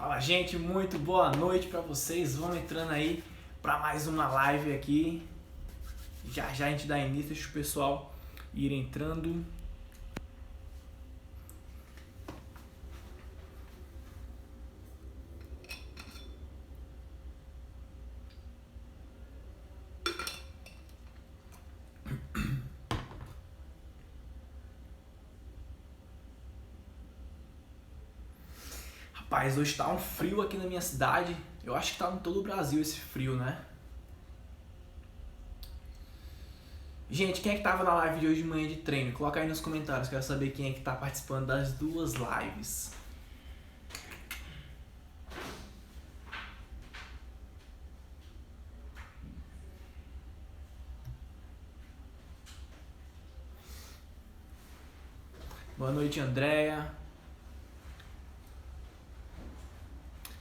Fala, gente, muito boa noite para vocês. Vamos entrando aí para mais uma live aqui. Já já a gente dá início, deixa o pessoal ir entrando. Rapaz, hoje tá um frio aqui na minha cidade. Eu acho que tá em todo o Brasil esse frio, né? Gente, quem é que tava na live de hoje de manhã de treino? Coloca aí nos comentários, quero saber quem é que tá participando das duas lives. Boa noite, Andréia.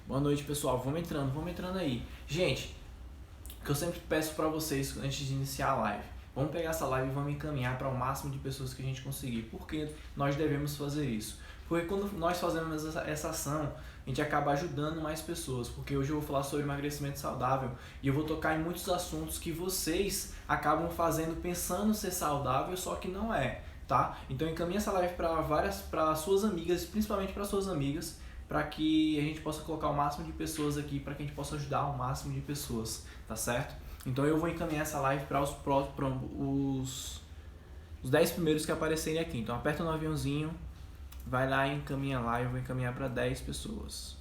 Boa noite, pessoal. Vamos entrando aí. Gente, o que eu sempre peço pra vocês antes de iniciar a live, vamos pegar essa live e vamos encaminhar para o máximo de pessoas que a gente conseguir. Por que nós devemos fazer isso? Porque quando nós fazemos essa ação, a gente acaba ajudando mais pessoas. Porque hoje eu vou falar sobre emagrecimento saudável e eu vou tocar em muitos assuntos que vocês acabam fazendo pensando ser saudável, só que não é, tá? Então encaminhe essa live para suas amigas, principalmente para suas amigas, para que a gente possa colocar o máximo de pessoas aqui, para que a gente possa ajudar o máximo de pessoas, tá certo? Então eu vou encaminhar essa live para os 10 primeiros que aparecerem aqui. Então aperta no aviãozinho, vai lá e encaminha a live, eu vou encaminhar para 10 pessoas.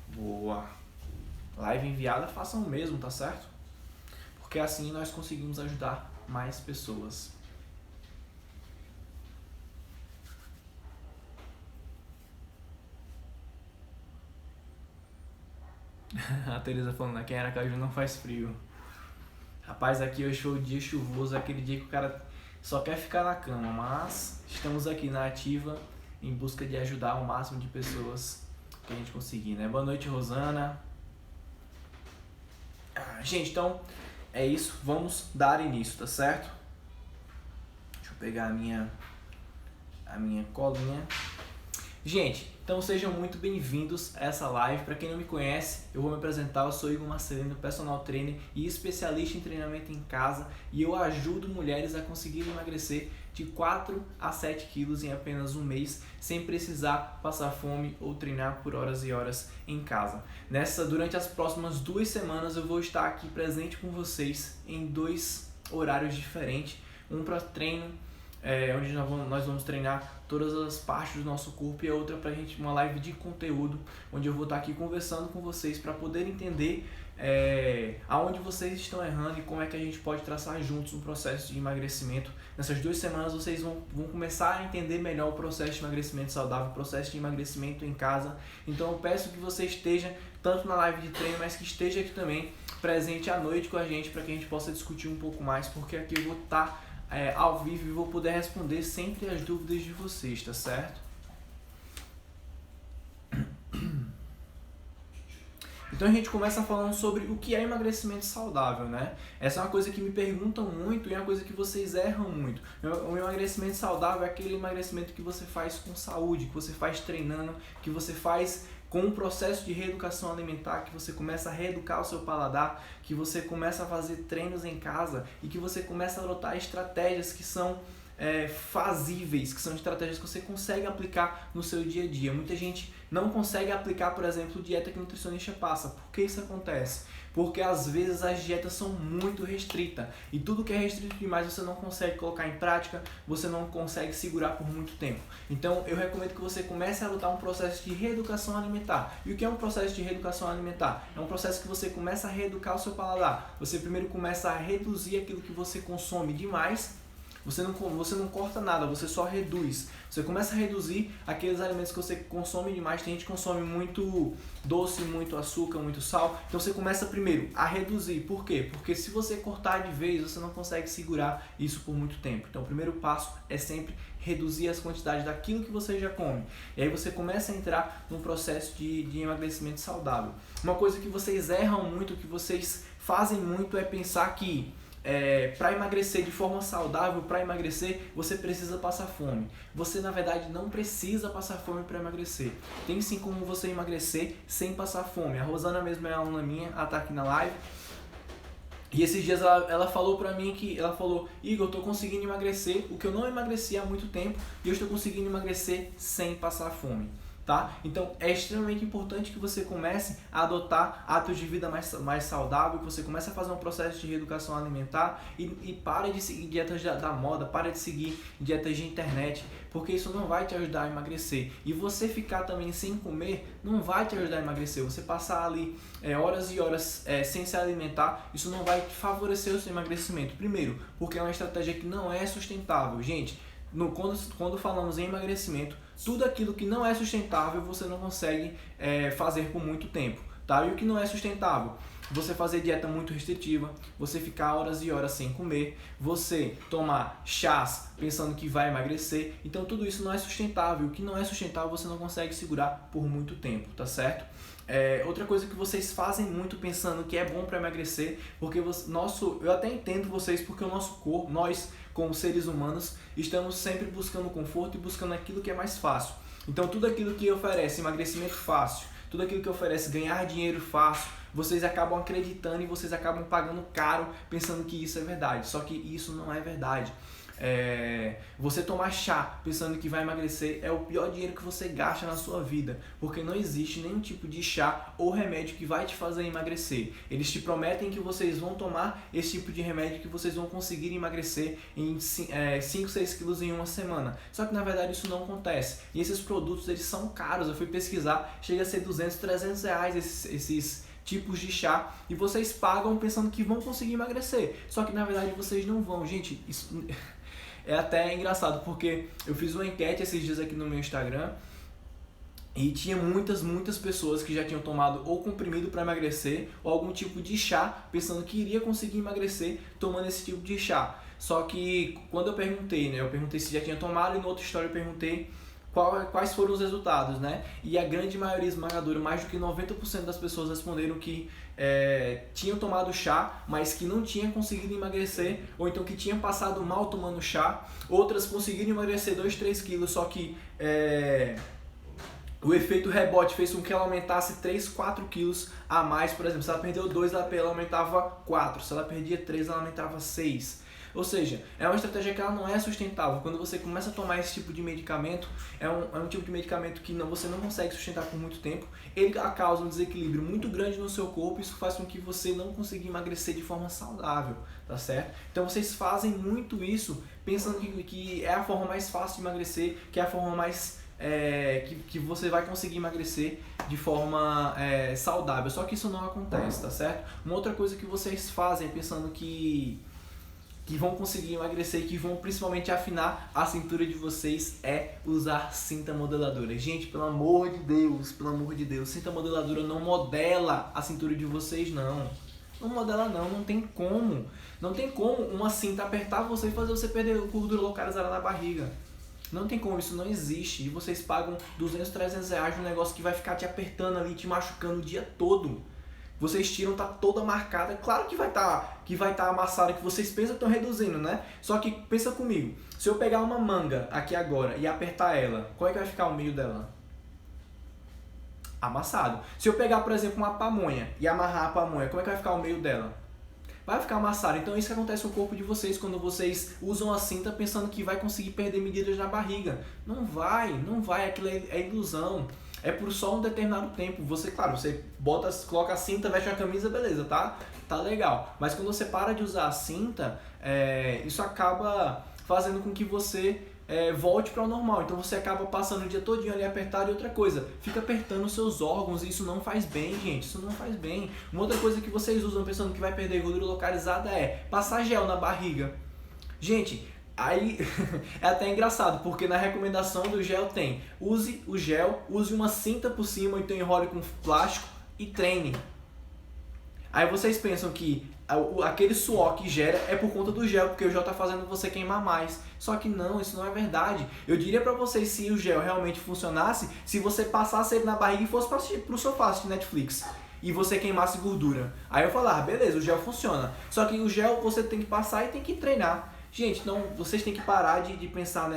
Boa! Live enviada, façam o mesmo, tá certo? Porque assim nós conseguimos ajudar mais pessoas. A Teresa falando, aqui em Aracaju não faz frio. Rapaz, aqui hoje foi o dia chuvoso, aquele dia que o cara só quer ficar na cama, mas estamos aqui na ativa em busca de ajudar o máximo de pessoas que a gente conseguir, né? Boa noite, Rosana. Gente, então é isso, vamos dar início, tá certo? Deixa eu pegar a minha colinha. Gente, então sejam muito bem-vindos a essa live. Para quem não me conhece, eu vou me apresentar. Eu sou Igor Marcelino, personal trainer e especialista em treinamento em casa, e eu ajudo mulheres a conseguirem emagrecer de 4 a 7 quilos em apenas um mês, sem precisar passar fome ou treinar por horas e horas em casa. Durante as próximas 2 semanas eu vou estar aqui presente com vocês em 2 horários diferentes, um para treino, onde nós vamos treinar todas as partes do nosso corpo, e a outra pra gente, uma live de conteúdo, onde eu vou estar aqui conversando com vocês para poder entender aonde vocês estão errando e como é que a gente pode traçar juntos um processo de emagrecimento. Nessas 2 semanas vocês vão começar a entender melhor o processo de emagrecimento saudável, o processo de emagrecimento em casa. Então eu peço que você esteja tanto na live de treino, mas que esteja aqui também presente à noite com a gente, para que a gente possa discutir um pouco mais, porque aqui eu vou estar ao vivo e vou poder responder sempre as dúvidas de vocês, tá certo? Então a gente começa falando sobre o que é emagrecimento saudável, né? Essa é uma coisa que me perguntam muito e é uma coisa que vocês erram muito. O emagrecimento saudável é aquele emagrecimento que você faz com saúde, que você faz treinando, que você faz com um processo de reeducação alimentar, que você começa a reeducar o seu paladar, que você começa a fazer treinos em casa e que você começa a adotar estratégias que são fazíveis, que são estratégias que você consegue aplicar no seu dia a dia. Muita gente não consegue aplicar, por exemplo, dieta que o nutricionista passa. Por que isso acontece? Porque às vezes as dietas são muito restritas, e tudo que é restrito demais você não consegue colocar em prática, você não consegue segurar por muito tempo. Então eu recomendo que você comece a adotar um processo de reeducação alimentar. E o que é um processo de reeducação alimentar? É um processo que você começa a reeducar o seu paladar. Você primeiro começa a reduzir aquilo que você consome demais. você não corta nada, você só reduz. Você começa a reduzir aqueles alimentos que você consome demais. Tem gente que consome muito doce, muito açúcar, muito sal. Então você começa primeiro a reduzir. Por quê? Porque se você cortar de vez, você não consegue segurar isso por muito tempo. Então o primeiro passo é sempre reduzir as quantidades daquilo que você já come. E aí você começa a entrar num processo de emagrecimento saudável. Uma coisa que vocês erram muito, que vocês fazem muito é pensar que para emagrecer de forma saudável, para emagrecer, você precisa passar fome. Você, na verdade, não precisa passar fome para emagrecer. Tem sim como você emagrecer sem passar fome. A Rosana mesmo é aluna minha, ela está aqui na live. E esses dias ela falou pra mim ela falou: Igor, eu tô conseguindo emagrecer, o que eu não emagrecia há muito tempo, e eu estou conseguindo emagrecer sem passar fome. Tá? Então é extremamente importante que você comece a adotar hábitos de vida mais saudável, que você comece a fazer um processo de reeducação alimentar e pare de seguir dietas da moda, pare de seguir dietas de internet, porque isso não vai te ajudar a emagrecer. E você ficar também sem comer não vai te ajudar a emagrecer. Você passar ali horas e horas sem se alimentar, isso não vai favorecer o seu emagrecimento. Primeiro, porque é uma estratégia que não é sustentável. Gente, quando falamos em emagrecimento, tudo aquilo que não é sustentável você não consegue fazer por muito tempo, tá? E o que não é sustentável? Você fazer dieta muito restritiva, você ficar horas e horas sem comer, você tomar chás pensando que vai emagrecer. Então tudo isso não é sustentável. O que não é sustentável você não consegue segurar por muito tempo, tá certo? Outra coisa que vocês fazem muito pensando que é bom para emagrecer, porque eu até entendo vocês, porque o nosso corpo, nós como seres humanos, estamos sempre buscando conforto e buscando aquilo que é mais fácil. Então tudo aquilo que oferece emagrecimento fácil, tudo aquilo que oferece ganhar dinheiro fácil, vocês acabam acreditando e vocês acabam pagando caro pensando que isso é verdade. Só que isso não é verdade. Você tomar chá pensando que vai emagrecer é o pior dinheiro que você gasta na sua vida, porque não existe nenhum tipo de chá ou remédio que vai te fazer emagrecer. Eles te prometem que vocês vão tomar esse tipo de remédio, que vocês vão conseguir emagrecer em 5, 6 quilos em uma semana. Só que na verdade isso não acontece. E esses produtos, eles são caros. Eu fui pesquisar, chega a ser 200, 300 reais esses tipos de chá, e vocês pagam pensando que vão conseguir emagrecer. Só que na verdade vocês não vão. Gente, isso é até engraçado, porque eu fiz uma enquete esses dias aqui no meu Instagram e tinha muitas pessoas que já tinham tomado ou comprimido para emagrecer ou algum tipo de chá pensando que iria conseguir emagrecer tomando esse tipo de chá. Só que quando eu perguntei se já tinha tomado, e no outro story eu perguntei quais foram os resultados, né? E a grande maioria esmagadora, mais do que 90% das pessoas responderam que tinham tomado chá, mas que não tinham conseguido emagrecer, ou então que tinham passado mal tomando chá. Outras conseguiram emagrecer 2, 3 quilos, só que o efeito rebote fez com que ela aumentasse 3, 4 quilos a mais. Por exemplo, se ela perdeu 2, ela aumentava 4. Se ela perdia 3, ela aumentava 6. Ou seja, é uma estratégia que ela não é sustentável. Quando você começa a tomar esse tipo de medicamento, é um tipo de medicamento que você não consegue sustentar por muito tempo. Ele causa um desequilíbrio muito grande no seu corpo, isso faz com que você não consiga emagrecer de forma saudável, tá certo? Então vocês fazem muito isso pensando que é a forma mais fácil de emagrecer, que é a forma mais que você vai conseguir emagrecer de forma saudável. Só que isso não acontece, tá certo? Uma outra coisa que vocês fazem pensando que vão conseguir emagrecer e que vão principalmente afinar a cintura de vocês é usar cinta modeladora. Gente, pelo amor de Deus, cinta modeladora não modela a cintura de vocês, não. Não modela não, não tem como. Não tem como uma cinta apertar você e fazer você perder gordura localizada na barriga. Não tem como, isso não existe. E vocês pagam 200, 300 reais num negócio que vai ficar te apertando ali, te machucando o dia todo. Vocês tiram, tá toda marcada. Claro que vai tá amassada, que vocês pensam que estão reduzindo, né? Só que pensa comigo, se eu pegar uma manga aqui agora e apertar ela, qual é que vai ficar o meio dela? Amassado. Se eu pegar, por exemplo, uma pamonha e amarrar a pamonha, como é que vai ficar o meio dela? Vai ficar amassado. Então isso que acontece no corpo de vocês quando vocês usam a cinta pensando que vai conseguir perder medidas na barriga. Não vai, aquilo é ilusão. É por só um determinado tempo. Você, claro, você coloca a cinta, veste a camisa, beleza, tá legal. Mas quando você para de usar a cinta, isso acaba fazendo com que você volte para o normal. Então você acaba passando o dia todinho ali apertado. E outra coisa, fica apertando os seus órgãos, e isso não faz bem, gente. Isso não faz bem. Uma outra coisa que vocês usam pensando que vai perder gordura localizada é passar gel na barriga. Gente, Aí é até engraçado, porque na recomendação do gel tem: use o gel, use uma cinta por cima, ou então enrole com plástico e treine. Aí vocês pensam que aquele suor que gera é por conta do gel, porque o gel está fazendo você queimar mais. Só que não, isso não é verdade. Eu diria para vocês, se o gel realmente funcionasse, se você passasse ele na barriga e fosse para o sofá assistir Netflix e você queimasse gordura. Aí eu falar, beleza, o gel funciona. Só que o gel você tem que passar e tem que treinar. Gente, então vocês têm que parar de pensar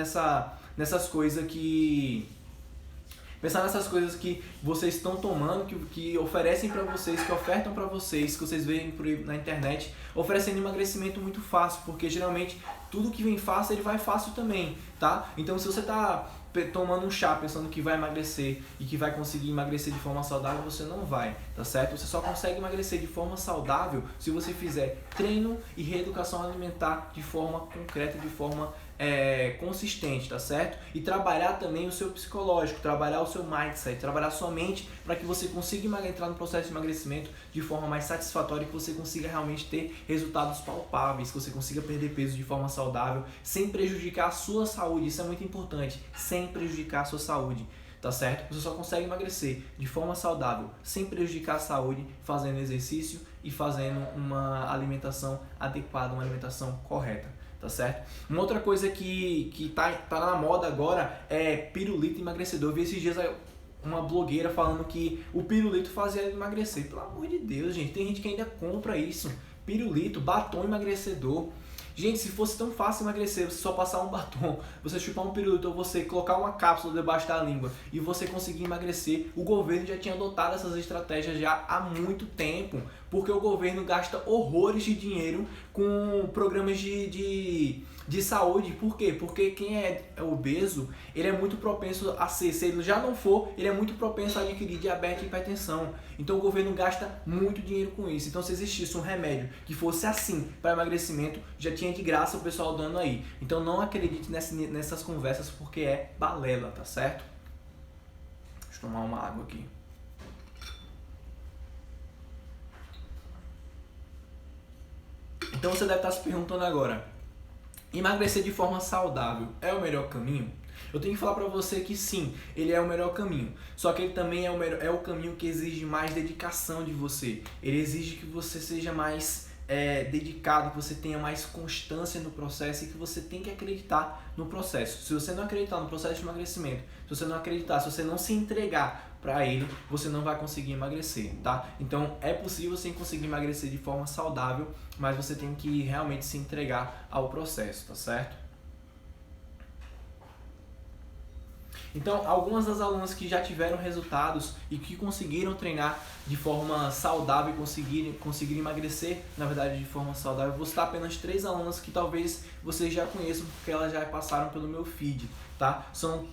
nessas coisas que... Pensar nessas coisas que vocês estão tomando, que oferecem para vocês, que ofertam para vocês, que vocês veem por aí na internet, oferecendo emagrecimento muito fácil, porque geralmente tudo que vem fácil, ele vai fácil também, tá? Então se você tá tomando um chá pensando que vai emagrecer e que vai conseguir emagrecer de forma saudável, você não vai, tá certo? Você só consegue emagrecer de forma saudável se você fizer treino e reeducação alimentar de forma concreta, de forma consistente, tá certo? E trabalhar também o seu psicológico, trabalhar o seu mindset, trabalhar sua mente para que você consiga entrar no processo de emagrecimento de forma mais satisfatória e que você consiga realmente ter resultados palpáveis, que você consiga perder peso de forma saudável, sem prejudicar a sua saúde. Isso é muito importante, sem prejudicar a sua saúde, tá certo? Você só consegue emagrecer de forma saudável, sem prejudicar a saúde, fazendo exercício e fazendo uma alimentação adequada, uma alimentação correta. Tá certo? Uma outra coisa que tá na moda agora é pirulito emagrecedor. Eu vi esses dias uma blogueira falando que o pirulito fazia ela emagrecer. Pelo amor de Deus, gente, tem gente que ainda compra isso. Pirulito, batom emagrecedor. Gente, se fosse tão fácil emagrecer, você só passar um batom, você chupar um pirulito ou você colocar uma cápsula debaixo da língua e você conseguir emagrecer, o governo já tinha adotado essas estratégias já há muito tempo, porque o governo gasta horrores de dinheiro com programas de saúde. Por quê? Porque quem é obeso, ele é muito propenso a se ele já não for, ele é muito propenso a adquirir diabetes e hipertensão. Então o governo gasta muito dinheiro com isso. Então se existisse um remédio que fosse assim para emagrecimento, já tinha de graça o pessoal dando aí. Então não acredite nessas conversas, porque é balela, tá certo? Deixa eu tomar uma água aqui. Então você deve estar se perguntando agora: emagrecer de forma saudável é o melhor caminho? Eu tenho que falar para você que sim, ele é o melhor caminho. Só que ele também é o caminho que exige mais dedicação de você. Ele exige que você seja mais dedicado, que você tenha mais constância no processo e que você tem que acreditar no processo. Se você não acreditar no processo de emagrecimento, se você não acreditar, se você não se entregar para ele, você não vai conseguir emagrecer, tá? Então é possível sim conseguir emagrecer de forma saudável, mas você tem que realmente se entregar ao processo, tá certo? Então, algumas das alunas que já tiveram resultados e que conseguiram treinar de forma saudável e conseguiram emagrecer, na verdade, de forma saudável, eu vou citar apenas 3 alunas que talvez vocês já conheçam, porque elas já passaram pelo meu feed, tá? São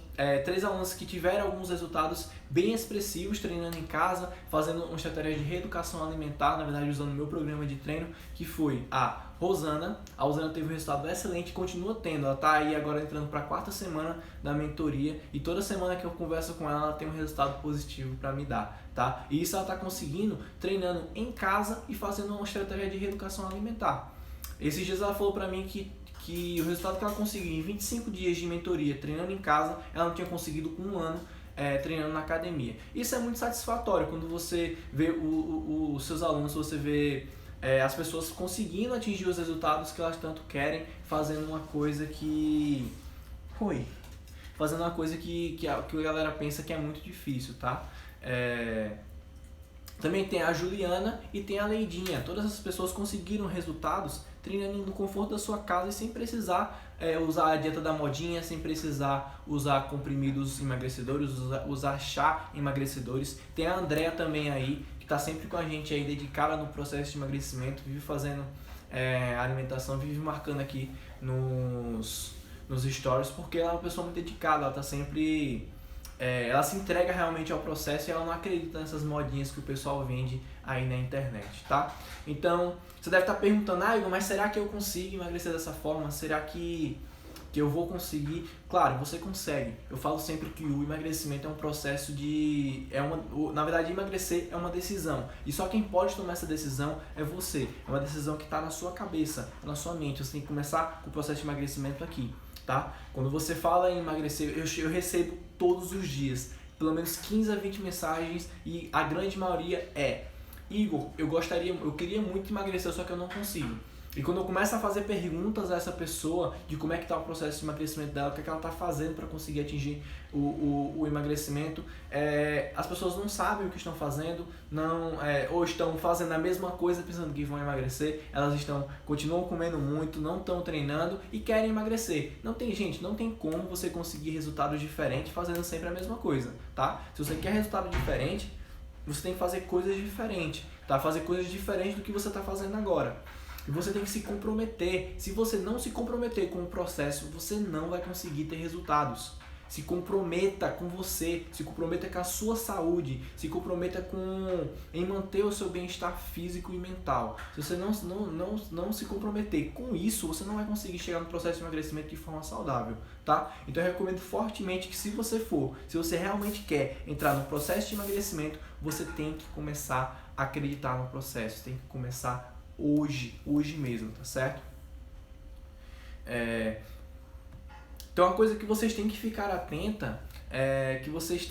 3 alunas que tiveram alguns resultados bem expressivos treinando em casa, fazendo uma estratégia de reeducação alimentar, na verdade usando o meu programa de treino, que foi a Rosana. A Rosana teve um resultado excelente, continua tendo, ela está aí agora entrando para a 4ª semana da mentoria e toda semana que eu converso com ela, ela tem um resultado positivo para me dar, tá? E isso ela está conseguindo treinando em casa e fazendo uma estratégia de reeducação alimentar. Esses dias ela falou para mim que o resultado que ela conseguiu em 25 dias de mentoria treinando em casa, ela não tinha conseguido com 1 ano treinando na academia. Isso é muito satisfatório quando você vê os seus alunos, você vê as pessoas conseguindo atingir os resultados que elas tanto querem, fazendo uma coisa que... Fazendo uma coisa que a galera pensa que é muito difícil, tá? Também tem a Juliana e tem a Leidinha. Todas essas pessoas conseguiram resultados treinando no conforto da sua casa e sem precisar usar a dieta da modinha, sem precisar usar comprimidos emagrecedores, usar chá emagrecedores. Tem a Andrea também aí, que está sempre com a gente aí, dedicada no processo de emagrecimento, vive fazendo alimentação, vive marcando aqui nos stories, porque ela é uma pessoa muito dedicada, ela está sempre... ela se entrega realmente ao processo e ela não acredita nessas modinhas que o pessoal vende aí na internet, tá? Então, você deve estar perguntando, Igor, mas será que eu consigo emagrecer dessa forma? Será que que eu vou conseguir. Claro, você consegue. Eu falo sempre que o emagrecimento é um processo de... na verdade, emagrecer é uma decisão. E só quem pode tomar essa decisão é você. É uma decisão que está na sua cabeça, na sua mente. Você tem que começar com o processo de emagrecimento aqui, tá? Quando você fala em emagrecer, eu recebo todos os dias pelo menos 15 a 20 mensagens e a grande maioria é: Igor, eu queria muito emagrecer, só que eu não consigo. E quando eu começo a fazer perguntas a essa pessoa de como é que está o processo de emagrecimento dela, o que é que ela está fazendo para conseguir atingir o emagrecimento, as pessoas não sabem o que estão fazendo, ou estão fazendo a mesma coisa pensando que vão emagrecer, elas continuam comendo muito, não estão treinando e querem emagrecer. Não tem como você conseguir resultados diferentes fazendo sempre a mesma coisa, tá? Se você quer resultado diferente, você tem que fazer coisas diferentes, tá? Fazer coisas diferentes do que você está fazendo agora. E você tem que se comprometer. Se você não se comprometer com o processo, você não vai conseguir ter resultados. Se comprometa com você, se comprometa com a sua saúde, se comprometa em manter o seu bem-estar físico e mental. Se você não se comprometer com isso, você não vai conseguir chegar no processo de emagrecimento de forma saudável, tá? Então eu recomendo fortemente que se você realmente quer entrar no processo de emagrecimento, você tem que começar a acreditar no processo, tem que começar hoje mesmo, tá certo? Então a coisa que vocês têm que ficar atenta é que vocês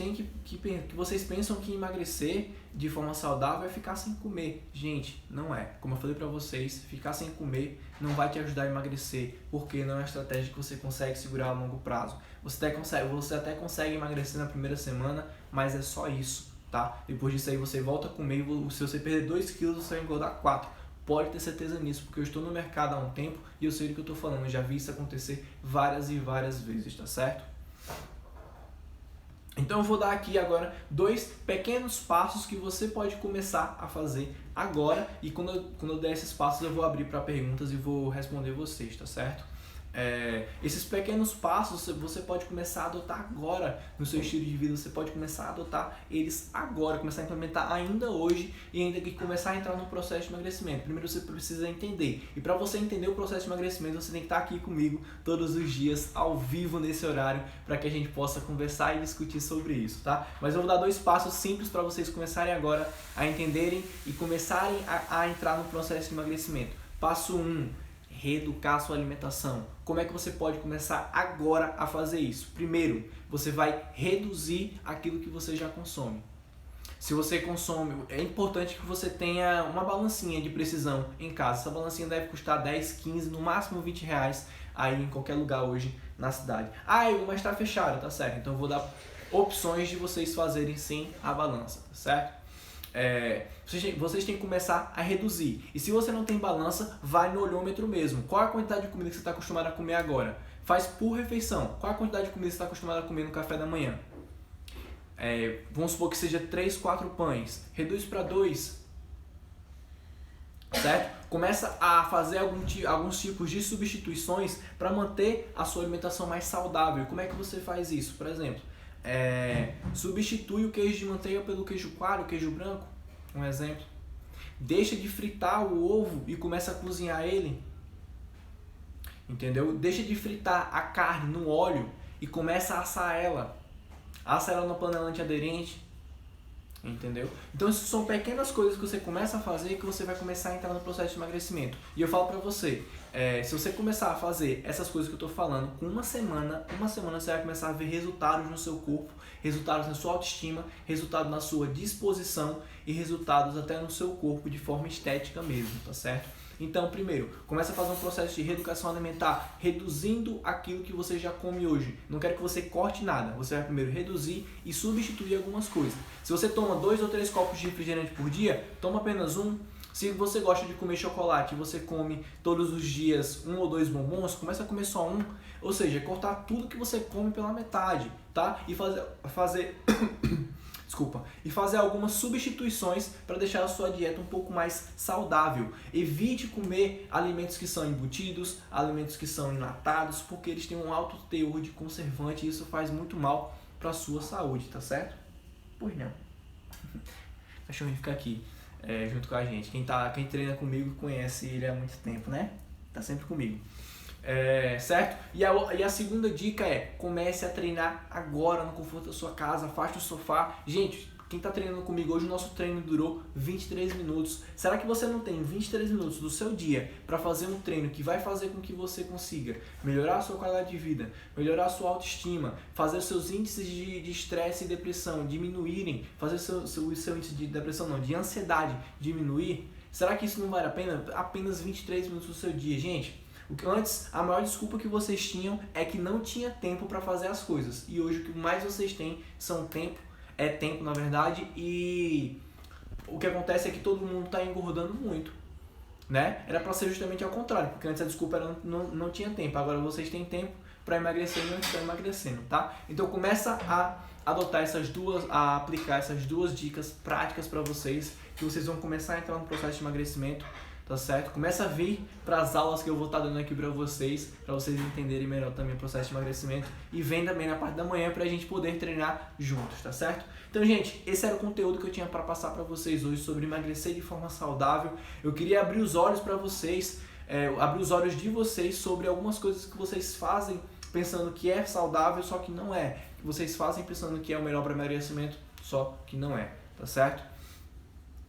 pensam que emagrecer de forma saudável é ficar sem comer. Gente, não é. Como eu falei pra vocês, ficar sem comer não vai te ajudar a emagrecer, porque não é uma estratégia que você consegue segurar a longo prazo. Você até consegue emagrecer na primeira semana, mas é só isso, tá? Depois disso aí você volta a comer e se você perder 2 quilos, você vai engordar 4. Pode ter certeza nisso, porque eu estou no mercado há um tempo e eu sei do que eu estou falando. Eu já vi isso acontecer várias e várias vezes, tá certo? Então eu vou dar aqui agora 2 pequenos passos que você pode começar a fazer agora. E quando eu der esses passos eu vou abrir para perguntas e vou responder vocês, tá certo? Esses pequenos passos você pode começar a adotar agora no seu estilo de vida, você pode começar a adotar eles agora, começar a implementar ainda hoje e ainda que começar a entrar no processo de emagrecimento. Primeiro você precisa entender, e para você entender o processo de emagrecimento você tem que estar aqui comigo todos os dias, ao vivo nesse horário, para que a gente possa conversar e discutir sobre isso, tá? Mas eu vou dar 2 passos simples para vocês começarem agora a entenderem e começarem a entrar no processo de emagrecimento. Passo 1. Reeducar sua alimentação. Como é que você pode começar agora a fazer isso? Primeiro, você vai reduzir aquilo que você já consome. Se você consome, é importante que você tenha uma balancinha de precisão em casa. Essa balancinha deve custar 10, 15, no máximo 20 reais aí em qualquer lugar hoje na cidade. Mas está fechado, tá certo? Então eu vou dar opções de vocês fazerem sem a balança, tá certo? Vocês têm que começar a reduzir. E se você não tem balança, vai no olhômetro mesmo. Qual é a quantidade de comida que você está acostumado a comer agora? Faz por refeição. Qual é a quantidade de comida que você está acostumado a comer no café da manhã? Vamos supor que seja 3, 4 pães. Reduz para 2. Certo? Começa a fazer alguns tipos de substituições para manter a sua alimentação mais saudável. Como é que você faz isso? Por exemplo, substitui o queijo de manteiga pelo queijo coalho, queijo branco, um exemplo. Deixa de fritar o ovo e começa a cozinhar ele, entendeu? Deixa de fritar a carne no óleo e começa a assar ela. Assa ela na panela antiaderente, entendeu? Então isso são pequenas coisas que você começa a fazer que você vai começar a entrar no processo de emagrecimento. E eu falo pra você, se você começar a fazer essas coisas que eu tô falando, com uma semana você vai começar a ver resultados no seu corpo, resultados na sua autoestima, resultados na sua disposição e resultados até no seu corpo de forma estética mesmo, tá certo? Então, primeiro, começa a fazer um processo de reeducação alimentar, reduzindo aquilo que você já come hoje. Não quero que você corte nada, você vai primeiro reduzir e substituir algumas coisas. Se você toma 2 ou 3 copos de refrigerante por dia, toma apenas um. Se você gosta de comer chocolate e você come todos os dias 1 ou 2 bombons, começa a comer só um. Ou seja, cortar tudo que você come pela metade, tá? E fazer algumas substituições para deixar a sua dieta um pouco mais saudável. Evite comer alimentos que são embutidos, alimentos que são enlatados, porque eles têm um alto teor de conservante e isso faz muito mal para a sua saúde, tá certo? Pois não. O cachorrinho fica aqui junto com a gente. Quem treina comigo conhece ele há muito tempo, né? Tá sempre comigo. Certo? E a segunda dica é: comece a treinar agora no conforto da sua casa, afaste o sofá. Gente, quem está treinando comigo hoje, o nosso treino durou 23 minutos. Será que você não tem 23 minutos do seu dia para fazer um treino que vai fazer com que você consiga melhorar a sua qualidade de vida, melhorar a sua autoestima, fazer os seus índices de estresse e depressão diminuírem, fazer o seu índice de depressão não, de ansiedade diminuir? Será que isso não vale a pena? Apenas 23 minutos do seu dia, gente. Antes, a maior desculpa que vocês tinham é que não tinha tempo para fazer as coisas. E hoje o que mais vocês têm é tempo na verdade, e o que acontece é que todo mundo está engordando muito, né? Era para ser justamente ao contrário, porque antes a desculpa era não tinha tempo, agora vocês têm tempo para emagrecer e não estão emagrecendo, tá? Então começa a adotar a aplicar essas duas dicas práticas para vocês, que vocês vão começar a entrar no processo de emagrecimento. Tá certo? Começa a vir para as aulas que eu vou estar dando aqui para vocês entenderem melhor também o processo de emagrecimento, e vem também na parte da manhã para a gente poder treinar juntos, tá certo? Então, gente, esse era o conteúdo que eu tinha para passar para vocês hoje sobre emagrecer de forma saudável. Eu queria abrir os olhos para vocês, abrir os olhos de vocês sobre algumas coisas que vocês fazem pensando que é saudável, só que não é. Que vocês fazem pensando que é o melhor para emagrecimento, só que não é, tá certo?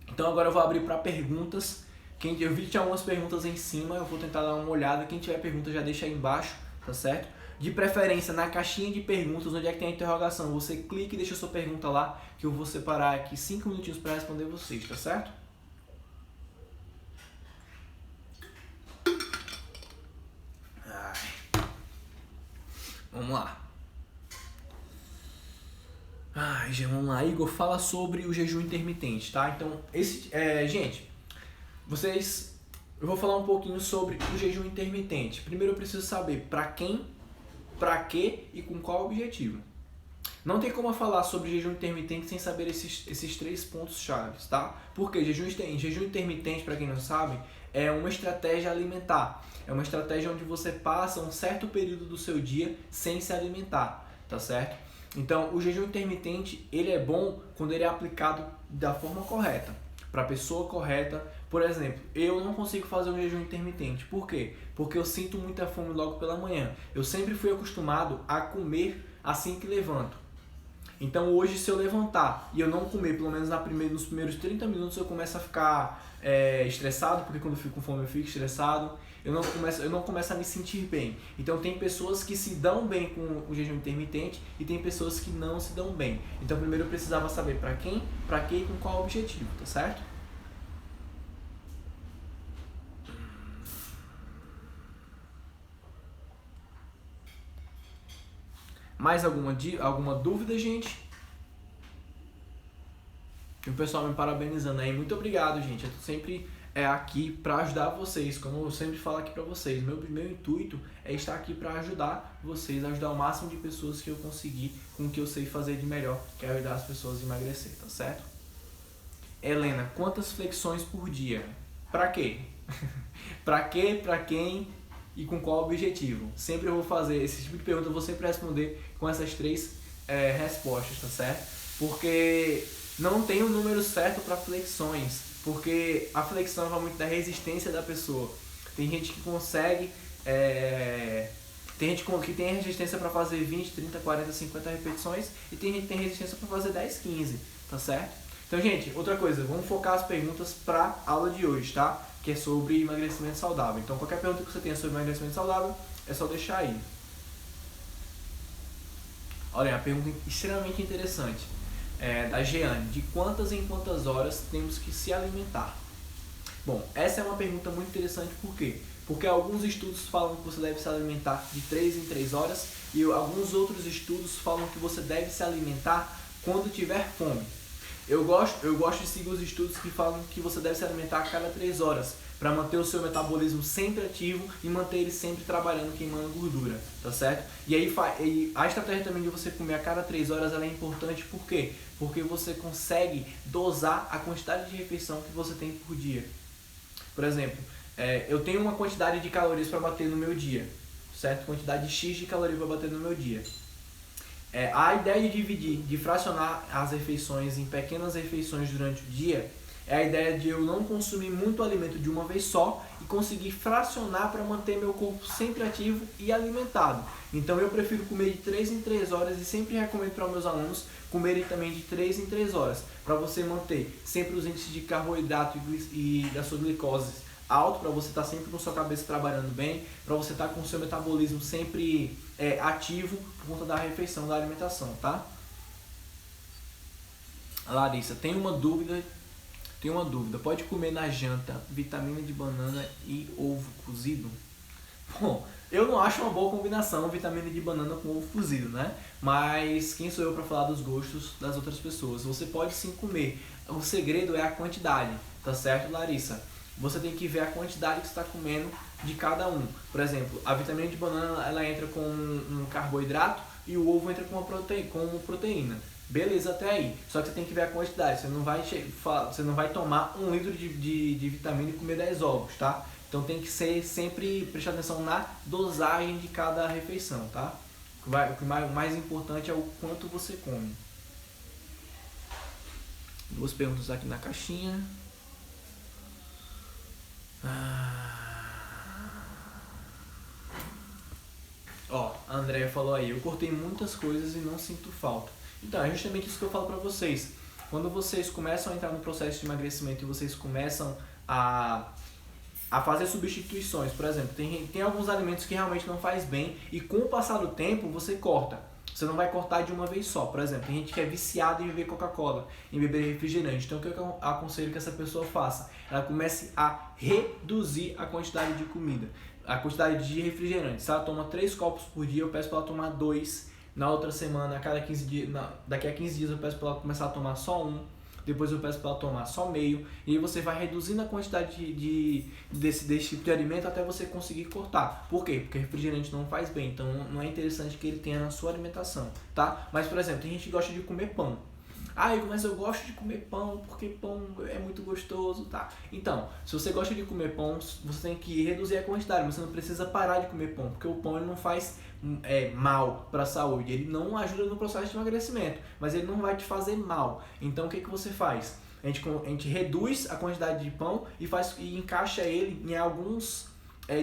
Então agora eu vou abrir para perguntas. Eu vi que tinha algumas perguntas em cima, eu vou tentar dar uma olhada. Quem tiver pergunta já deixa aí embaixo, tá certo? De preferência, na caixinha de perguntas, onde é que tem a interrogação, você clica e deixa a sua pergunta lá, que eu vou separar aqui 5 minutinhos para responder vocês, tá certo? Vamos lá. Vamos lá. Igor, fala sobre o jejum intermitente, tá? Então, gente... Eu vou falar um pouquinho sobre o jejum intermitente. Primeiro eu preciso saber para quem, para quê e com qual objetivo. Não tem como eu falar sobre jejum intermitente sem saber esses 3 pontos chaves, tá? Porque jejum intermitente, para quem não sabe, é uma estratégia alimentar. É uma estratégia onde você passa um certo período do seu dia sem se alimentar, tá certo? Então, o jejum intermitente, ele é bom quando ele é aplicado da forma correta, para a pessoa correta. Por exemplo, eu não consigo fazer um jejum intermitente. Por quê? Porque eu sinto muita fome logo pela manhã. Eu sempre fui acostumado a comer assim que levanto. Então hoje, se eu levantar e eu não comer, pelo menos nos primeiros 30 minutos, eu começo a ficar estressado, porque quando eu fico com fome eu fico estressado. Eu não começo a me sentir bem. Então tem pessoas que se dão bem com o jejum intermitente e tem pessoas que não se dão bem. Então primeiro eu precisava saber para quem, para quê e com qual objetivo, tá certo? Mais alguma dúvida, gente? O pessoal me parabenizando aí. Muito obrigado, gente. Eu tô sempre aqui para ajudar vocês, como eu sempre falo aqui para vocês. Meu intuito é estar aqui para ajudar vocês, ajudar o máximo de pessoas que eu conseguir com o que eu sei fazer de melhor, que é ajudar as pessoas a emagrecer, tá certo? Helena, quantas flexões por dia? Pra quê? Pra quê, pra quem e com qual objetivo? Sempre eu vou fazer esse tipo de pergunta, eu vou sempre responder com essas 3 respostas, tá certo? Porque não tem um número certo para flexões, porque a flexão vai muito da resistência da pessoa. Tem gente que consegue, tem gente que tem resistência para fazer 20, 30, 40, 50 repetições, e tem gente que tem resistência para fazer 10, 15, tá certo? Então, gente, outra coisa, vamos focar as perguntas para a aula de hoje, tá? Que é sobre emagrecimento saudável. Então, qualquer pergunta que você tenha sobre emagrecimento saudável, é só deixar aí. Olha, uma pergunta extremamente interessante. Da Jeane, de quantas em quantas horas temos que se alimentar? Bom, essa é uma pergunta muito interessante, por quê? Porque alguns estudos falam que você deve se alimentar de 3 em 3 horas e alguns outros estudos falam que você deve se alimentar quando tiver fome. Eu gosto de seguir os estudos que falam que você deve se alimentar a cada 3 horas para manter o seu metabolismo sempre ativo e manter ele sempre trabalhando, queimando gordura, tá certo? E aí a estratégia também de você comer a cada 3 horas ela é importante, por quê? Porque você consegue dosar a quantidade de refeição que você tem por dia. Por exemplo, eu tenho uma quantidade de calorias para bater no meu dia, certo? Quantidade X de calorias para bater no meu dia. A ideia de dividir, de fracionar as refeições em pequenas refeições durante o dia É a ideia de eu não consumir muito alimento de uma vez só e conseguir fracionar para manter meu corpo sempre ativo e alimentado. Então eu prefiro comer de 3 em 3 horas e sempre recomendo para os meus alunos comerem também de 3 em 3 horas, para você manter sempre os índices de carboidrato e da sua glicose alto, para você estar sempre com sua cabeça trabalhando bem, para você estar com o seu metabolismo sempre ativo por conta da refeição, da alimentação, tá? Larissa, tem uma dúvida. Pode comer na janta vitamina de banana e ovo cozido? Bom, eu não acho uma boa combinação vitamina de banana com ovo cozido, né? Mas quem sou eu para falar dos gostos das outras pessoas? Você pode sim comer. O segredo é a quantidade, tá certo, Larissa? Você tem que ver a quantidade que você está comendo de cada um. Por exemplo, a vitamina de banana ela entra com um carboidrato e o ovo entra com uma proteína. Beleza até aí, só que você tem que ver a quantidade, você não vai tomar 1 litro de vitamina e comer 10 ovos, tá? Então tem que ser sempre prestar atenção na dosagem de cada refeição, tá? O mais importante é o quanto você come. 2 perguntas aqui na caixinha. Ó, a Andrea falou aí, eu cortei muitas coisas e não sinto falta. Então, é justamente isso que eu falo pra vocês. Quando vocês começam a entrar no processo de emagrecimento e vocês começam a fazer substituições, por exemplo, tem alguns alimentos que realmente não faz bem e com o passar do tempo você corta. Você não vai cortar de uma vez só. Por exemplo, tem gente que é viciada em beber Coca-Cola, em beber refrigerante. Então, o que eu aconselho que essa pessoa faça? Ela comece a reduzir a quantidade de comida, a quantidade de refrigerante. Se ela toma 3 copos por dia, eu peço para ela tomar 2. Na outra semana, daqui a 15 dias eu peço para ela começar a tomar só 1. Depois eu peço para ela tomar só meio. E aí você vai reduzindo a quantidade desse tipo de alimento até você conseguir cortar. Por quê? Porque refrigerante não faz bem. Então não é interessante que ele tenha na sua alimentação, tá? Mas, por exemplo, tem gente que gosta de comer pão. Mas eu gosto de comer pão porque pão é muito gostoso, tá? Então, se você gosta de comer pão, você tem que reduzir a quantidade, mas você não precisa parar de comer pão, porque o pão ele não faz mal para a saúde, ele não ajuda no processo de emagrecimento, mas ele não vai te fazer mal. Então, o que você faz? A gente reduz a quantidade de pão e encaixa ele em alguns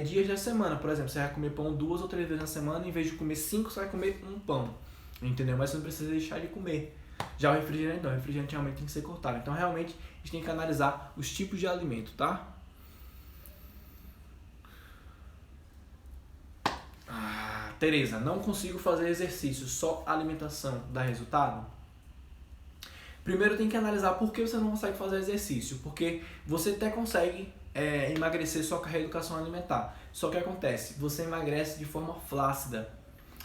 dias da semana. Por exemplo, você vai comer pão 2 ou 3 vezes na semana, em vez de comer 5, você vai comer 1 pão, entendeu? Mas você não precisa deixar de comer. Já o refrigerante não, o refrigerante realmente tem que ser cortado. Então realmente a gente tem que analisar os tipos de alimento, tá? Tereza, não consigo fazer exercício, só alimentação dá resultado? Primeiro tem que analisar por que você não consegue fazer exercício. Porque você até consegue emagrecer só com a reeducação alimentar. Só que acontece, você emagrece de forma flácida.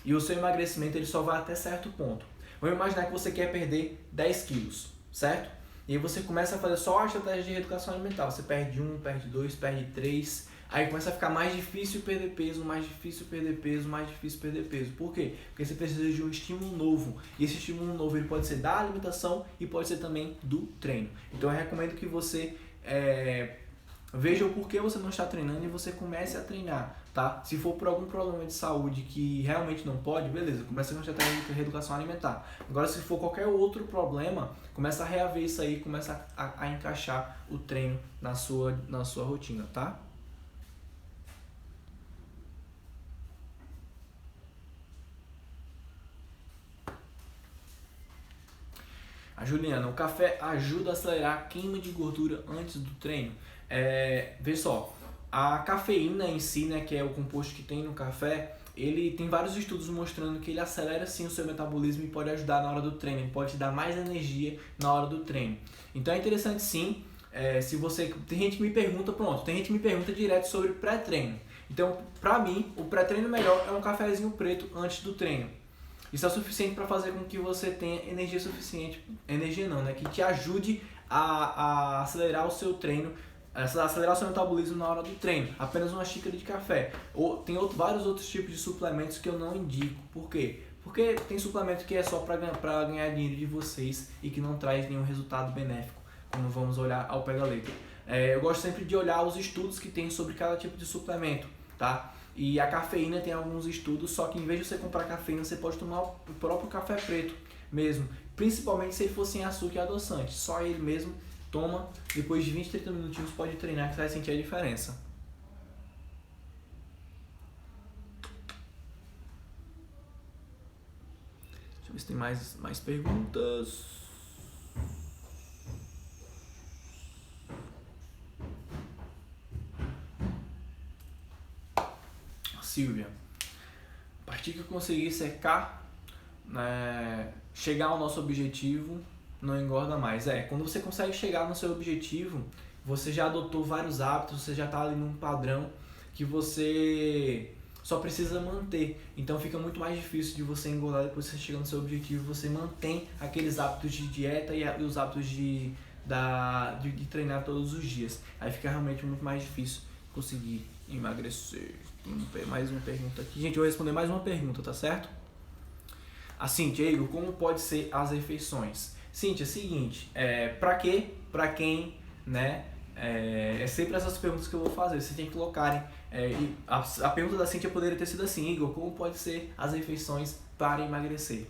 E o seu emagrecimento ele só vai até certo ponto. Vamos imaginar que você quer perder 10 quilos, certo? E aí você começa a fazer só a estratégia de reeducação alimentar. Você perde 1, perde 2, perde 3. Aí começa a ficar mais difícil perder peso, mais difícil perder peso, mais difícil perder peso. Por quê? Porque você precisa de um estímulo novo. E esse estímulo novo ele pode ser da alimentação e pode ser também do treino. Então eu recomendo que você veja o porquê você não está treinando e você comece a treinar, tá? Se for por algum problema de saúde que realmente não pode, beleza, começa a estratégia de reeducação alimentar. Agora, se for qualquer outro problema, começa a reaver isso aí, começa a encaixar o treino na sua rotina, tá? A Juliana, o café ajuda a acelerar a queima de gordura antes do treino? Vê só, a cafeína em si, né, que é o composto que tem no café, ele tem vários estudos mostrando que ele acelera sim o seu metabolismo e pode ajudar na hora do treino, ele pode te dar mais energia na hora do treino. Então é interessante sim, se você... Tem gente que me pergunta direto sobre pré-treino. Então, pra mim, o pré-treino melhor é um cafezinho preto antes do treino. Isso é suficiente para fazer com que você tenha energia suficiente, que te ajude a acelerar o seu treino, acelerar o seu metabolismo na hora do treino. Apenas uma xícara de café. Tem vários outros tipos de suplementos que eu não indico. Por quê? Porque tem suplemento que é só para ganhar dinheiro de vocês e que não traz nenhum resultado benéfico, como vamos olhar ao pé da letra. Eu gosto sempre de olhar os estudos que tem sobre cada tipo de suplemento, tá? E a cafeína tem alguns estudos, só que em vez de você comprar cafeína, você pode tomar o próprio café preto mesmo. Principalmente se ele for sem açúcar e adoçante. Só ele mesmo toma, depois de 20, 30 minutinhos pode treinar que você vai sentir a diferença. Deixa eu ver se tem mais perguntas. Silvia, a partir que eu conseguir secar, né, chegar ao nosso objetivo, não engorda mais. Quando você consegue chegar no seu objetivo, você já adotou vários hábitos, você já está ali num padrão que você só precisa manter. Então fica muito mais difícil de você engordar depois que você chega no seu objetivo. Você mantém aqueles hábitos de dieta e os hábitos de treinar todos os dias. Aí fica realmente muito mais difícil conseguir emagrecer. Tem mais uma pergunta aqui. Gente, eu vou responder mais uma pergunta, tá certo? A Cíntia, Igor, como pode ser as refeições? Cíntia, é o seguinte, pra quê? Pra quem, né? É sempre essas perguntas que eu vou fazer. Vocês têm que colocarem. A pergunta da Cíntia poderia ter sido assim, Igor, como pode ser as refeições para emagrecer?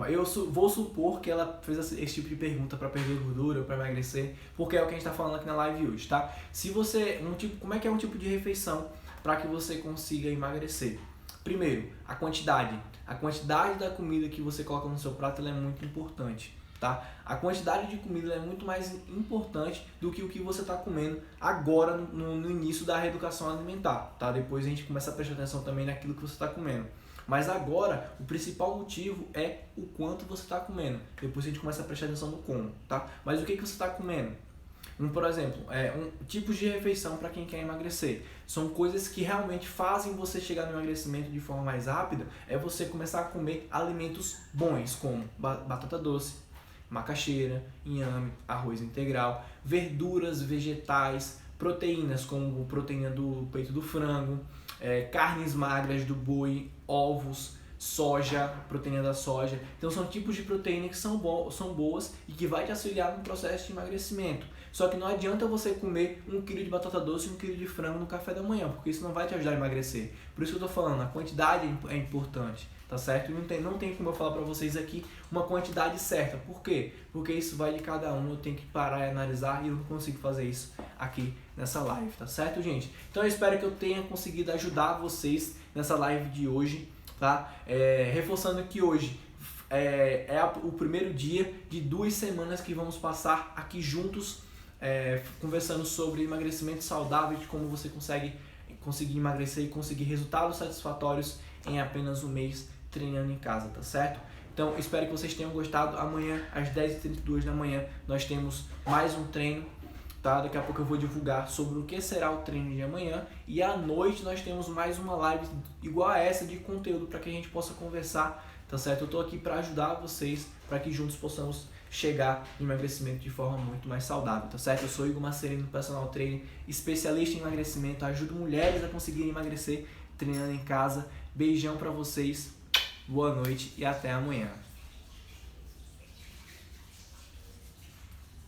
Eu vou supor que ela fez esse tipo de pergunta para perder gordura ou para emagrecer, porque é o que a gente está falando aqui na live hoje, tá? Se você, como é que é um tipo de refeição para que você consiga emagrecer? Primeiro, a quantidade. A quantidade da comida que você coloca no seu prato ela é muito importante, tá? A quantidade de comida é muito mais importante do que o que você está comendo agora no início da reeducação alimentar, tá? Depois a gente começa a prestar atenção também naquilo que você está comendo. Mas agora, o principal motivo é o quanto você está comendo. Depois a gente começa a prestar atenção no como, tá? Mas o que você está comendo? Por exemplo, tipos de refeição para quem quer emagrecer. São coisas que realmente fazem você chegar no emagrecimento de forma mais rápida. É você começar a comer alimentos bons, como batata doce, macaxeira, inhame, arroz integral, verduras, vegetais, proteínas como proteína do peito do frango, carnes magras do boi, ovos, soja, proteína da soja. Então são tipos de proteína que são boas e que vai te auxiliar no processo de emagrecimento. Só que não adianta você comer 1 kg de batata doce e 1 kg de frango no café da manhã, porque isso não vai te ajudar a emagrecer. Por isso que eu tô falando, a quantidade é importante, tá certo? E não tem como eu falar para vocês aqui uma quantidade certa. Por quê? Porque isso vai de cada um, eu tenho que parar e analisar e eu não consigo fazer isso aqui nessa live, tá certo, gente? Então eu espero que eu tenha conseguido ajudar vocês nessa live de hoje, tá? Reforçando que hoje o primeiro dia de 2 semanas que vamos passar aqui juntos, conversando sobre emagrecimento saudável, de como você conseguir emagrecer e conseguir resultados satisfatórios em apenas um mês treinando em casa, tá certo? Então, espero que vocês tenham gostado. Amanhã, às 10h32 da manhã, nós temos mais um treino, tá? Daqui a pouco eu vou divulgar sobre o que será o treino de amanhã. E à noite nós temos mais uma live igual a essa de conteúdo para que a gente possa conversar, tá certo? Eu tô aqui para ajudar vocês, para que juntos possamos chegar em emagrecimento de forma muito mais saudável, tá certo? Eu sou Igor Marcelino, personal trainer, especialista em emagrecimento, ajudo mulheres a conseguirem emagrecer treinando em casa. Beijão para vocês, boa noite e até amanhã.